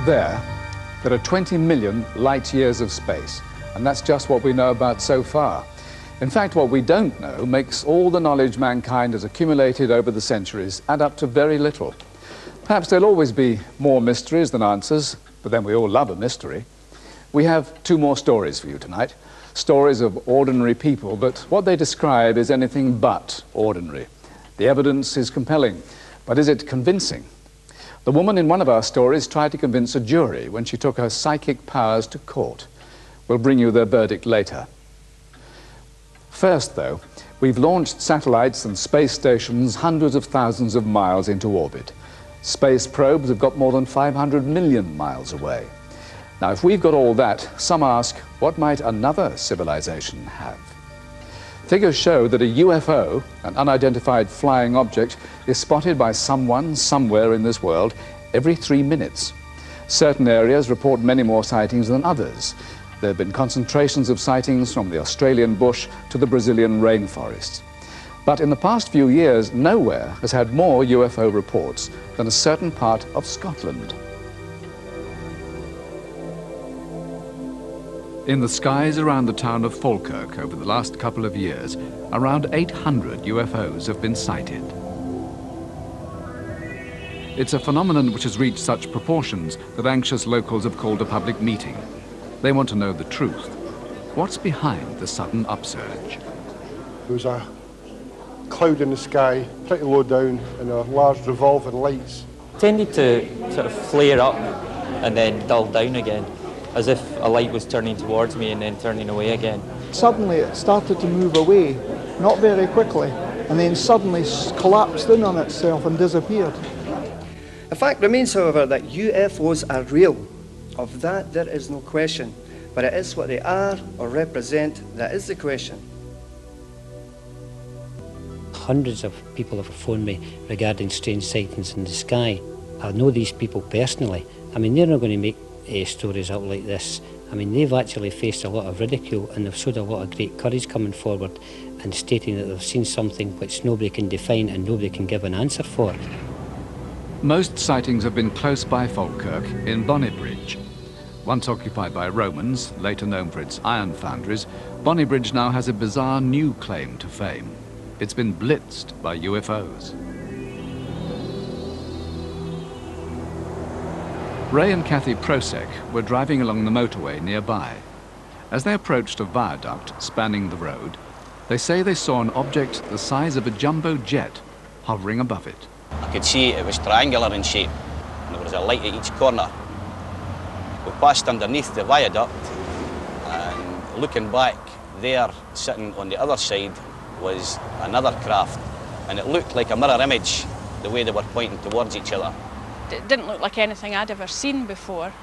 there are 20 million light years of space, and that's just what we know about so far. In fact, what we don't know makes all the knowledge mankind has accumulated over the centuries add up to very little. Perhaps there'll always be more mysteries than answers, but then we all love a mystery. We have two more stories for you tonight. Stories of ordinary people, but what they describe is anything but ordinary. The evidence is compelling, but is it convincing? The woman in one of our stories tried to convince a jury when she took her psychic powers to court. We'll bring you their verdict later. First, though, we've launched satellites and space stations hundreds of thousands of miles into orbit. Space probes have got more than 500 million miles away. Now, if we've got all that, some ask, what might another civilization have? Figures show that a UFO, an unidentified flying object, is spotted by someone, somewhere in this world, every 3 minutes. Certain areas report many more sightings than others. There have been concentrations of sightings from the Australian bush to the Brazilian rainforests. But in the past few years, nowhere has had more UFO reports than a certain part of Scotland. In the skies around the town of Falkirk over the last couple of years, around 800 UFOs have been sighted. It's a phenomenon which has reached such proportions that anxious locals have called a public meeting. They want to know the truth. What's behind the sudden upsurge? There was a cloud in the sky, pretty low down, and a large revolving lights. Tended to sort of flare up and then dull down again, as if a light was turning towards me and then turning away again. Suddenly it started to move away, not very quickly, and then suddenly collapsed in on itself and disappeared. The fact remains, however, that UFOs are real. Of that there is no question, but it is what they are or represent that is the question. Hundreds of people have phoned me regarding strange sightings in the sky. I know these people personally. I mean, they're not going to make stories out like this. I mean, they've actually faced a lot of ridicule, and they've showed a lot of great courage coming forward and stating that they've seen something which nobody can define and nobody can give an answer for. Most sightings have been close by Falkirk in Bonnybridge. Once occupied by Romans, later known for its iron foundries, Bonnybridge now has a bizarre new claim to fame. It's been blitzed by UFOs. Ray and Kathy Prosek were driving along the motorway nearby. As they approached a viaduct spanning the road, they say they saw an object the size of a jumbo jet hovering above it. I could see it was triangular in shape, and there was a light at each corner. We passed underneath the viaduct, and looking back there, sitting on the other side, was another craft, and it looked like a mirror image, the way they were pointing towards each other. It didn't look like anything I'd ever seen before,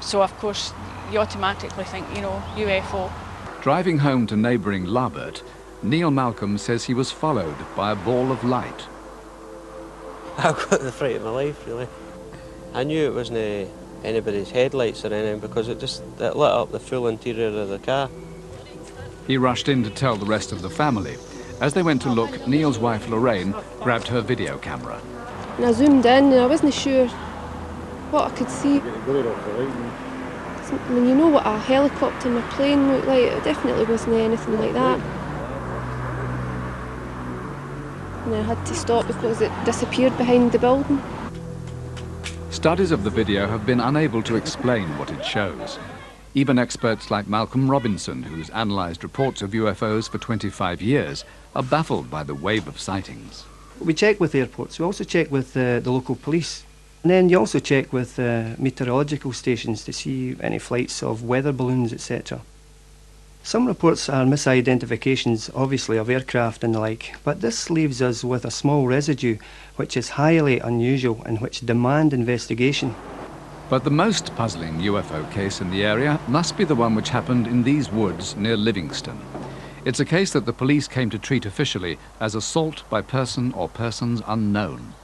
so of course you automatically think, you know, UFO. Driving home to neighbouring Larbert, Neil Malcolm says he was followed by a ball of light. I got the fright of my life, really. I knew it wasn't anybody's headlights or anything because it lit up the full interior of the car. He rushed in to tell the rest of the family. As they went to look, Neil's wife Lorraine grabbed her video camera. And I zoomed in and I wasn't sure what I could see. I mean, you know what a helicopter and a plane looked like, it definitely wasn't anything like that. And I had to stop because it disappeared behind the building. Studies of the video have been unable to explain what it shows. Even experts like Malcolm Robinson, who's analysed reports of UFOs for 25 years, are baffled by the wave of sightings. We check with airports, we also check with the local police. And then you also check with meteorological stations to see any flights of weather balloons, etc. Some reports are misidentifications, obviously, of aircraft and the like, but this leaves us with a small residue which is highly unusual and which demand investigation. But the most puzzling UFO case in the area must be the one which happened in these woods near Livingston. It's a case that the police came to treat officially as assault by person or persons unknown.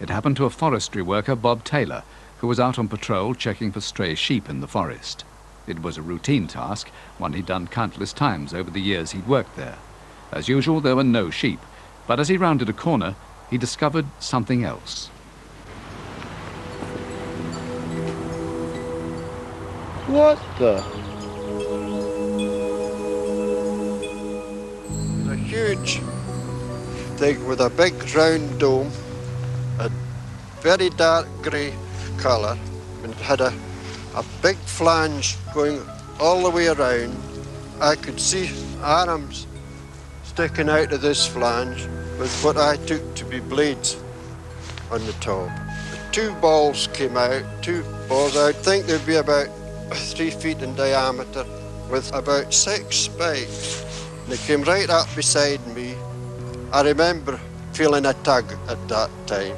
It happened to a forestry worker, Bob Taylor, who was out on patrol checking for stray sheep in the forest. It was a routine task, one he'd done countless times over the years he'd worked there. As usual, there were no sheep, but as he rounded a corner, he discovered something else. What the? A huge thing with a big round dome, a very dark grey colour, and it had a big flange going all the way around. I could see arms sticking out of this flange with what I took to be blades on the top. Two balls came out, two balls, I think they'd be about 3 feet in diameter with about 6 spikes. They came right up beside me. I remember feeling a tug at that time.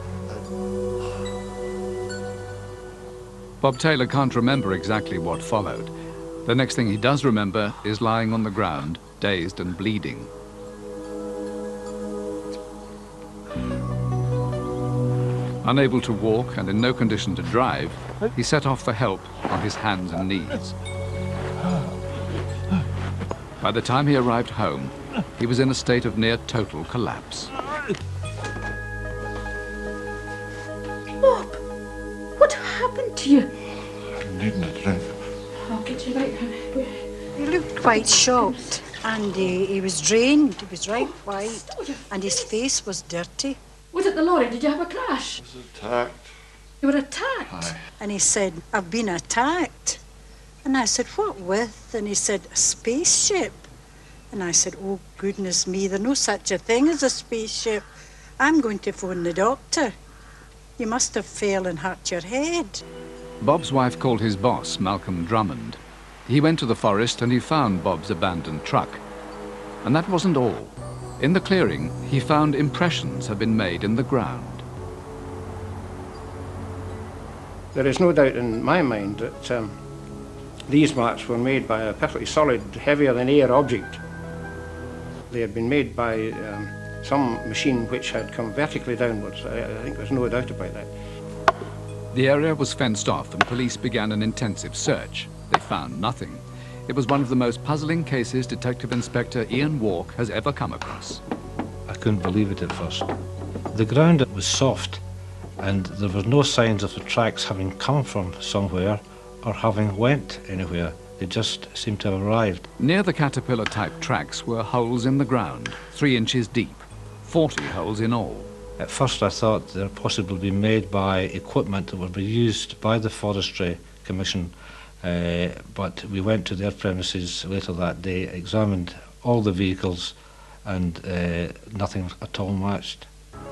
Bob Taylor can't remember exactly what followed. The next thing he does remember is lying on the ground, dazed and bleeding. Unable to walk and in no condition to drive, he set off for help on his hands and knees. By the time he arrived home, he was in a state of near total collapse. Bob, what happened to you? I'm needing a drink. I'll get you right, honey. He looked quite shocked, and he was drained. He was right white, and his face was dirty. Was it the lorry? Did you have a crash? I was attacked. You were attacked? Aye. And he said, I've been attacked. And I said, what with? And he said, a spaceship. And I said, oh, goodness me, there's no such a thing as a spaceship. I'm going to phone the doctor. You must have fell and hurt your head. Bob's wife called his boss, Malcolm Drummond. He went to the forest and he found Bob's abandoned truck. And that wasn't all. In the clearing, he found impressions had been made in the ground. There is no doubt in my mind that these marks were made by a perfectly solid, heavier-than-air object. They had been made by some machine which had come vertically downwards. I think there's no doubt about that. The area was fenced off and police began an intensive search. They found nothing. It was one of the most puzzling cases Detective Inspector Ian Walk has ever come across. I couldn't believe it at first. The ground was soft and there were no signs of the tracks having come from somewhere or having went anywhere. They just seemed to have arrived. Near the caterpillar-type tracks were holes in the ground, 3 inches deep, 40 holes in all. At first I thought they were possibly being made by equipment that would be used by the Forestry Commission, but we went to their premises later that day, examined all the vehicles, and nothing at all matched.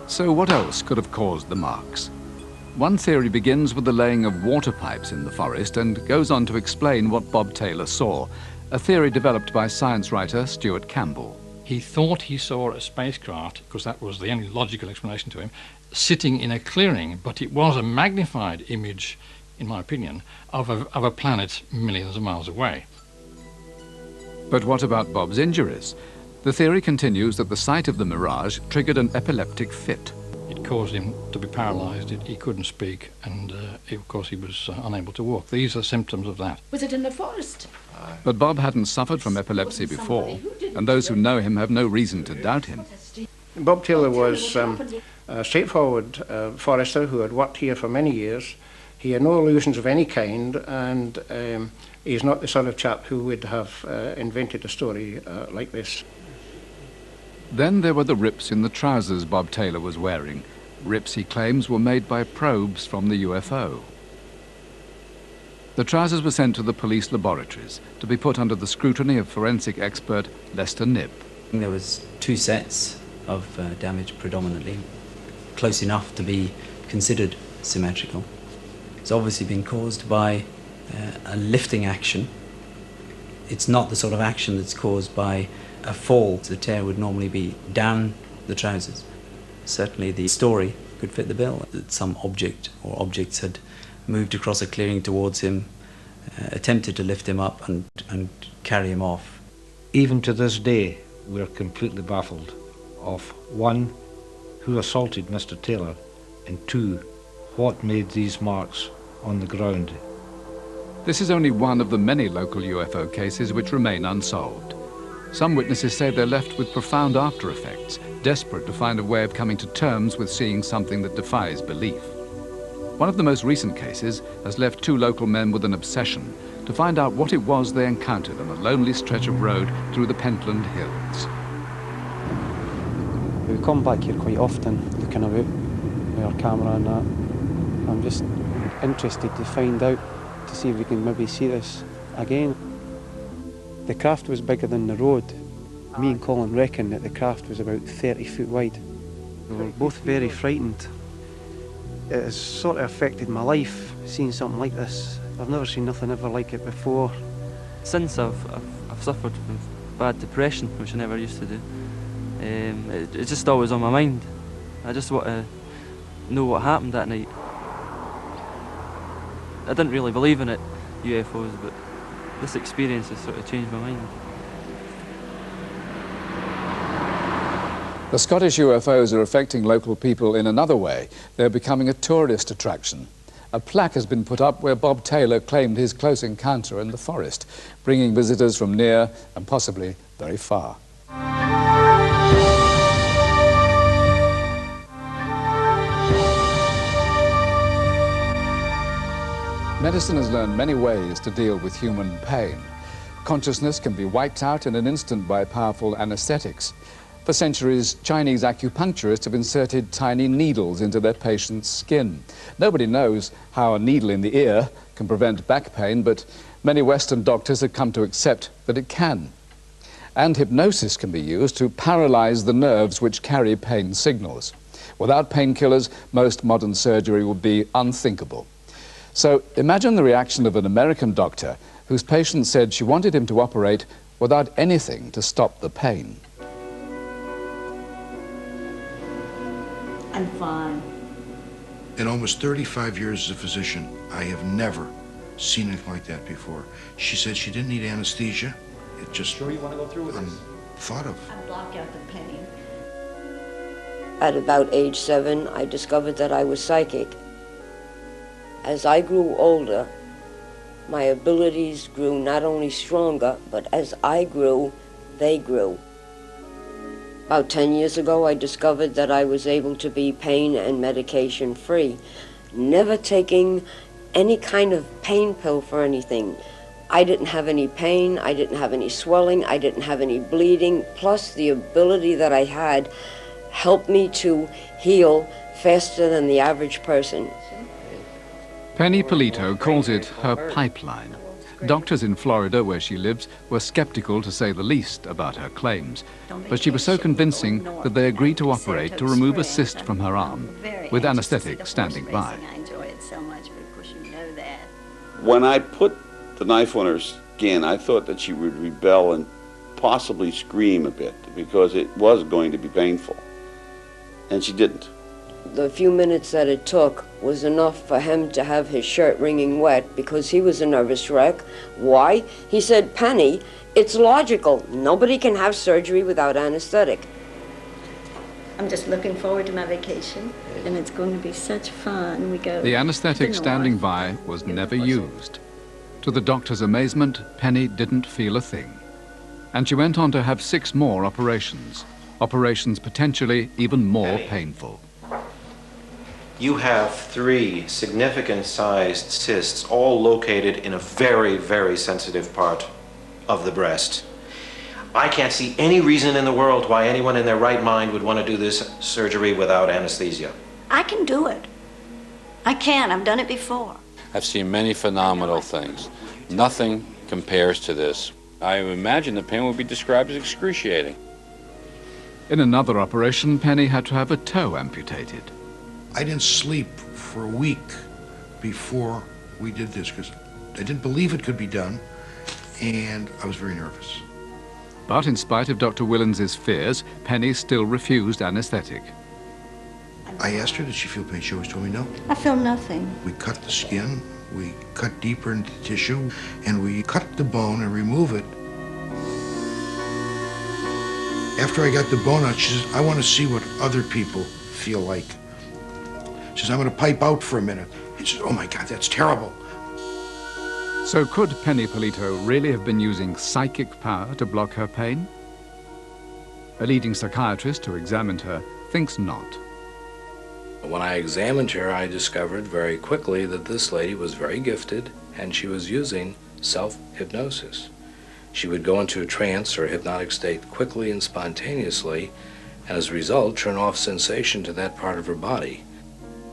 So what else could have caused the marks? One theory begins with the laying of water pipes in the forest and goes on to explain what Bob Taylor saw, a theory developed by science writer Stuart Campbell. He thought he saw a spacecraft, because that was the only logical explanation to him, sitting in a clearing, but it was a magnified image, in my opinion, of a planet millions of miles away. But what about Bob's injuries? The theory continues that the sight of the mirage triggered an epileptic fit. It caused him to be paralysed, he couldn't speak, and of course he was unable to walk. These are symptoms of that. Was it in the forest? But Bob hadn't suffered from epilepsy before, and those who know him have no reason to doubt him. Bob Taylor was a straightforward forester who had worked here for many years. He had no illusions of any kind, and he's not the sort of chap who would have invented a story like this. Then there were the rips in the trousers Bob Taylor was wearing. Rips, he claims, were made by probes from the UFO. The trousers were sent to the police laboratories to be put under the scrutiny of forensic expert Lester Knibb. There was 2 sets of damage predominantly, close enough to be considered symmetrical. It's obviously been caused by a lifting action. It's not the sort of action that's caused by a fall. The tear would normally be down the trousers. Certainly the story could fit the bill, that some object or objects had moved across a clearing towards him, attempted to lift him up and carry him off. Even to this day, we're completely baffled of 1, who assaulted Mr. Taylor, and 2, what made these marks on the ground. This is only one of the many local UFO cases which remain unsolved. Some witnesses say they're left with profound after effects, desperate to find a way of coming to terms with seeing something that defies belief. One of the most recent cases has left 2 local men with an obsession to find out what it was they encountered on a lonely stretch of road through the Pentland Hills. We come back here quite often, looking about with our camera and that. I'm just interested to find out, to see if we can maybe see this again. The craft was bigger than the road. Me and Colin reckon that the craft was about 30 foot wide. We were both very frightened. It has sort of affected my life, seeing something like this. I've never seen nothing ever like it before. Since I've suffered with bad depression, which I never used to do, it's just always on my mind. I just want to know what happened that night. I didn't really believe in it, UFOs, but this experience has sort of changed my mind. The Scottish UFOs are affecting local people in another way. They're becoming a tourist attraction. A plaque has been put up where Bob Taylor claimed his close encounter in the forest, bringing visitors from near and possibly very far. Medicine has learned many ways to deal with human pain. Consciousness can be wiped out in an instant by powerful anesthetics. For centuries, Chinese acupuncturists have inserted tiny needles into their patients' skin. Nobody knows how a needle in the ear can prevent back pain, but many Western doctors have come to accept that it can. And hypnosis can be used to paralyze the nerves which carry pain signals. Without painkillers, most modern surgery would be unthinkable. So imagine the reaction of an American doctor whose patient said she wanted him to operate without anything to stop the pain. I'm fine. In almost 35 years as a physician, I have never seen anything like that before. She said she didn't need anesthesia. It just Sure you want to go through with this? Thought of. I block out the pain. At about age 7, I discovered that I was psychic. As I grew older, my abilities grew not only stronger, but as I grew, they grew. About 10 years ago, I discovered that I was able to be pain and medication free, never taking any kind of pain pill for anything. I didn't have any pain, I didn't have any swelling, I didn't have any bleeding, plus the ability that I had helped me to heal faster than the average person. Penny Polito calls it her pipeline. Doctors in Florida, where she lives, were skeptical, to say the least, about her claims. But she was so convincing that they agreed to operate to remove a cyst from her arm, with anesthetic standing by. I enjoy it so much, but of course you know that. When I put the knife on her skin, I thought that she would rebel and possibly scream a bit because it was going to be painful. And she didn't. The few minutes that it took was enough for him to have his shirt wringing wet because he was a nervous wreck. Why? He said, "Penny, it's logical. Nobody can have surgery without anesthetic." I'm just looking forward to my vacation, and it's going to be such fun. We go. The anesthetic standing by was never used. To the doctor's amazement, Penny didn't feel a thing. And she went on to have 6 more operations. Operations potentially even more painful. You have 3 significant-sized cysts, all located in a very, very sensitive part of the breast. I can't see any reason in the world why anyone in their right mind would want to do this surgery without anesthesia. I can do it. I can. I've done it before. I've seen many phenomenal things. Nothing compares to this. I imagine the pain would be described as excruciating. In another operation, Penny had to have a toe amputated. I didn't sleep for a week before we did this because I didn't believe it could be done, and I was very nervous. But in spite of Dr. Willens's fears, Penny still refused anesthetic. I asked her, did she feel pain? She always told me no. I feel nothing. We cut the skin, we cut deeper into the tissue, and we cut the bone and remove it. After I got the bone out, she says, I want to see what other people feel like. She says, I'm going to pipe out for a minute. He says, oh my God, that's terrible. So could Penny Polito really have been using psychic power to block her pain? A leading psychiatrist who examined her thinks not. When I examined her, I discovered very quickly that this lady was very gifted, and she was using self-hypnosis. She would go into a trance or hypnotic state quickly and spontaneously, and as a result, turn off sensation to that part of her body.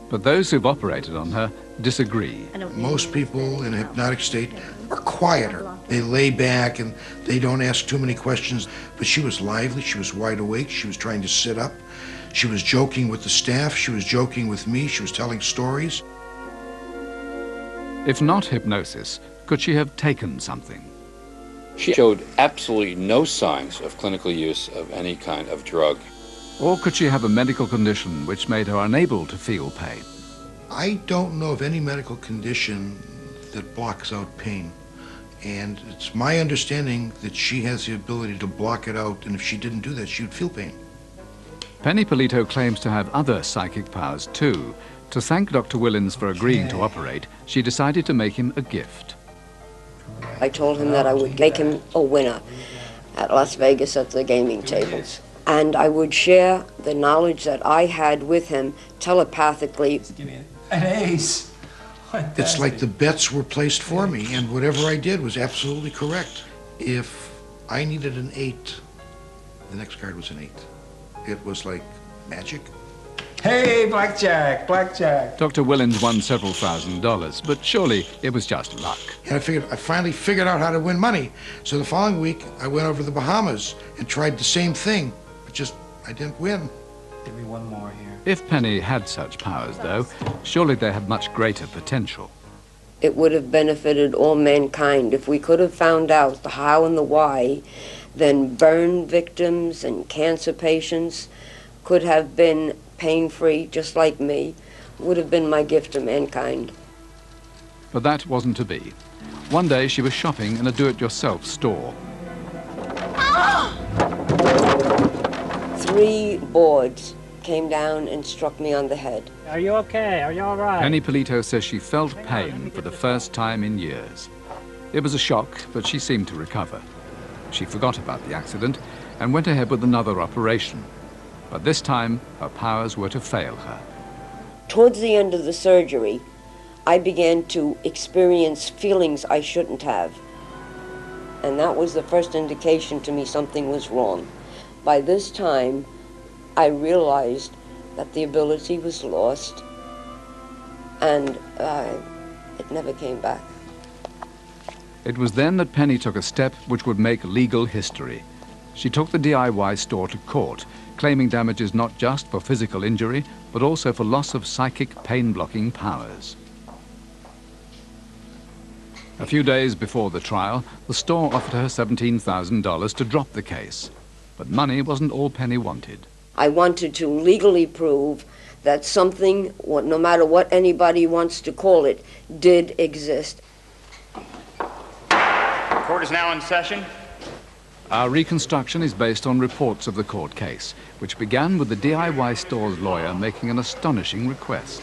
But those who've operated on her disagree. Most people in a hypnotic state are quieter. They lay back and they don't ask too many questions. But she was lively, she was wide awake, she was trying to sit up. She was joking with the staff, she was joking with me, she was telling stories. If not hypnosis, could she have taken something? She showed absolutely no signs of clinical use of any kind of drug. Or could she have a medical condition which made her unable to feel pain? I don't know of any medical condition that blocks out pain. And it's my understanding that she has the ability to block it out, and if she didn't do that, she would feel pain. Penny Polito claims to have other psychic powers too. To thank Dr. Willens for agreeing to operate, she decided to make him a gift. I told him that I would make him a winner at Las Vegas at the gaming tables. And I would share the knowledge that I had with him telepathically. An ace! It's like the bets were placed for me, and whatever I did was absolutely correct. If I needed an 8, the next card was an 8. It was like magic. Hey, blackjack, blackjack. Dr. Willens won several $1,000s, but surely it was just luck. And I finally figured out how to win money. So the following week, I went over to the Bahamas and tried the same thing, but just, I didn't win. Give me one more here. If Penny had such powers, though, surely they had much greater potential. It would have benefited all mankind if we could have found out the how and the why. Then burn victims and cancer patients could have been pain-free, just like me, would have been my gift to mankind. But that wasn't to be. One day she was shopping in a do-it-yourself store. 3 boards came down and struck me on the head. Are you okay? Are you all right? Penny Polito says she felt pain for the first time in years. It was a shock, but she seemed to recover. She forgot about the accident and went ahead with another operation. But this time, her powers were to fail her. Towards the end of the surgery, I began to experience feelings I shouldn't have. And that was the first indication to me something was wrong. By this time, I realized that the ability was lost, and it never came back. It was then that Penny took a step which would make legal history. She took the DIY store to court, claiming damages not just for physical injury, but also for loss of psychic pain-blocking powers. A few days before the trial, the store offered her $17,000 to drop the case. But money wasn't all Penny wanted. I wanted to legally prove that something, no matter what anybody wants to call it, did exist. Court is now in session. Our reconstruction is based on reports of the court case, which began with the DIY store's lawyer making an astonishing request.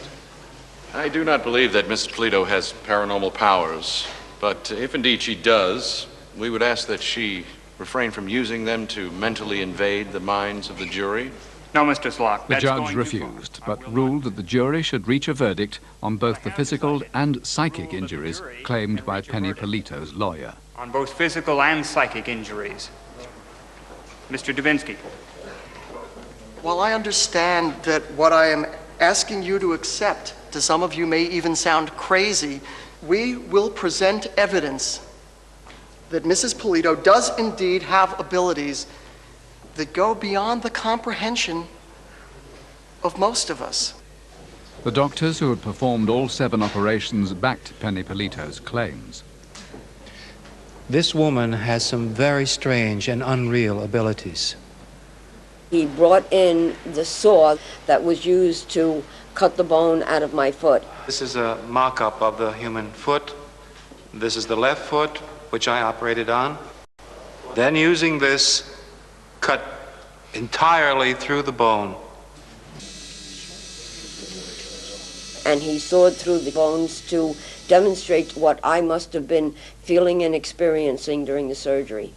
I do not believe that Mrs. Polito has paranormal powers, but if indeed she does, we would ask that she refrain from using them to mentally invade the minds of the jury. No, Mr. Slock. The judge refused, but ruled that the jury should reach a verdict on both the physical and psychic injuries claimed by Penny Polito's lawyer. On both physical and psychic injuries. Mr. Dubinsky. While I understand that what I am asking you to accept, to some of you may even sound crazy, we will present evidence that Mrs. Polito does indeed have abilities that go beyond the comprehension of most of us. The doctors who had performed all 7 operations backed Penny Polito's claims. This woman has some very strange and unreal abilities. He brought in the saw that was used to cut the bone out of my foot. This is a mock-up of the human foot. This is the left foot, which I operated on. Then using this, cut entirely through the bone. And he sawed through the bones to demonstrate what I must have been feeling and experiencing during the surgery.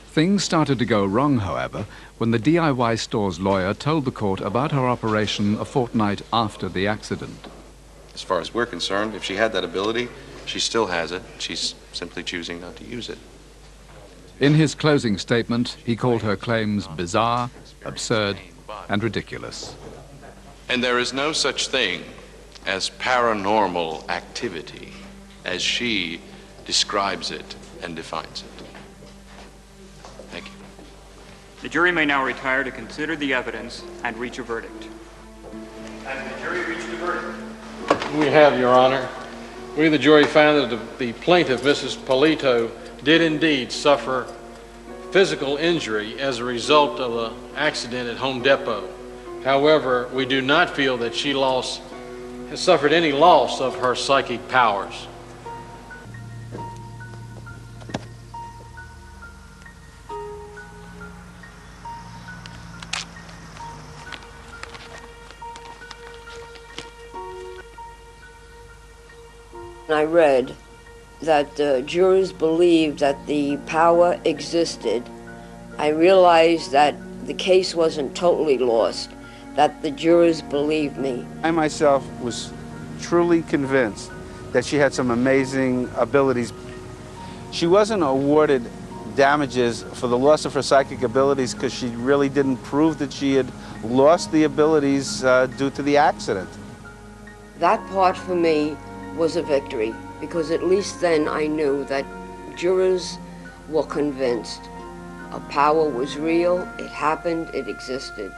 Things started to go wrong, however, when the DIY store's lawyer told the court about her operation a fortnight after the accident. As far as we're concerned, if she had that ability, she still has it. She's simply choosing not to use it. In his closing statement, he called her claims bizarre, absurd, and ridiculous. And there is no such thing as paranormal activity as she describes it and defines it. Thank you. The jury may now retire to consider the evidence and reach a verdict. And the jury reached a verdict. We have, Your Honor. We, the jury, found that the plaintiff, Mrs. Polito, did indeed suffer physical injury as a result of the accident at Home Depot. However, we do not feel that she has suffered any loss of her psychic powers. I read that the jurors believed that the power existed. I realized that the case wasn't totally lost, that the jurors believed me. I myself was truly convinced that she had some amazing abilities. She wasn't awarded damages for the loss of her psychic abilities because she really didn't prove that she had lost the abilities due to the accident. That part for me was a victory, because at least then I knew that jurors were convinced a power was real, it happened, it existed.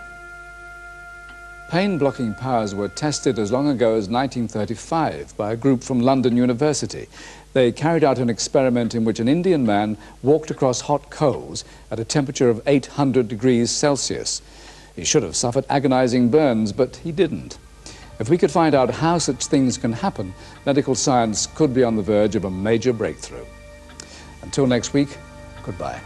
Pain-blocking powers were tested as long ago as 1935 by a group from London University. They carried out an experiment in which an Indian man walked across hot coals at a temperature of 800 degrees Celsius. He should have suffered agonizing burns, but he didn't. If we could find out how such things can happen, medical science could be on the verge of a major breakthrough. Until next week, goodbye.